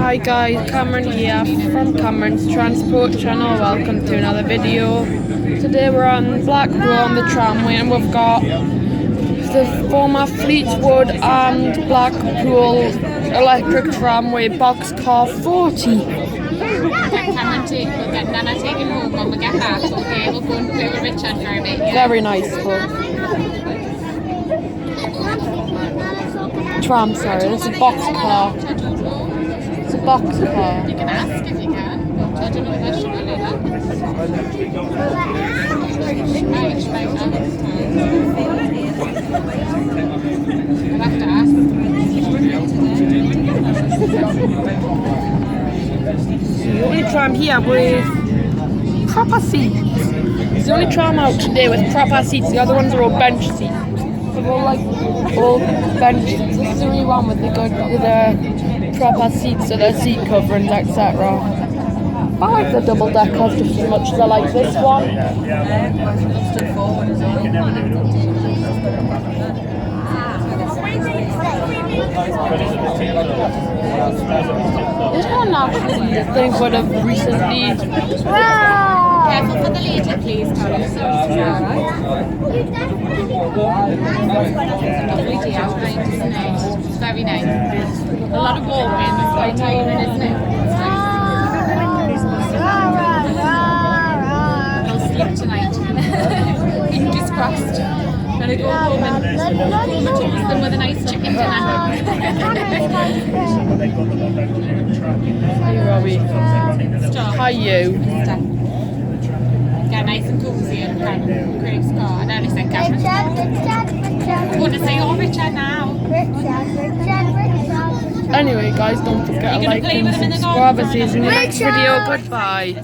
Hi guys, Cameron here from Cameron's Transport channel. Welcome to another video. Today we're on Blackpool on the tramway and we've got the former Fleetwood and Blackpool electric tramway boxcar 40. Cameron, we'll get Nana taken home when we get back, okay? We'll go and play with Richard for a bit, yeah? Very nice, tram, sorry, this is a boxcar. It's a boxcar. You can ask if you can, but I don't know if I should really that. Which way now this time? I'll have to ask. The only tram here with proper seats. It's the only tram out today with proper seats. The other ones are all bench seats. They're all bench seats. This is the only one with the proper seats, so their seat coverings, etc. I like the double deckers just as much as I like this one. This one actually, I think, would have recently. Careful for the lady, please, Carol. Lovely day outside, isn't it? It's very nice. A lot of walking, it's quite tiring, isn't it? It's nice. I'll sleep tonight. Fingers crossed. Gonna go home and toast them with a nice chicken dinner. Hey Robbie. Hi you. Get nice and cozy in Craig's car. I nearly said Cameron's car. I'm going to say, oh, Richard now. Anyway guys, don't forget to like and subscribe. See you in the next video. Goodbye.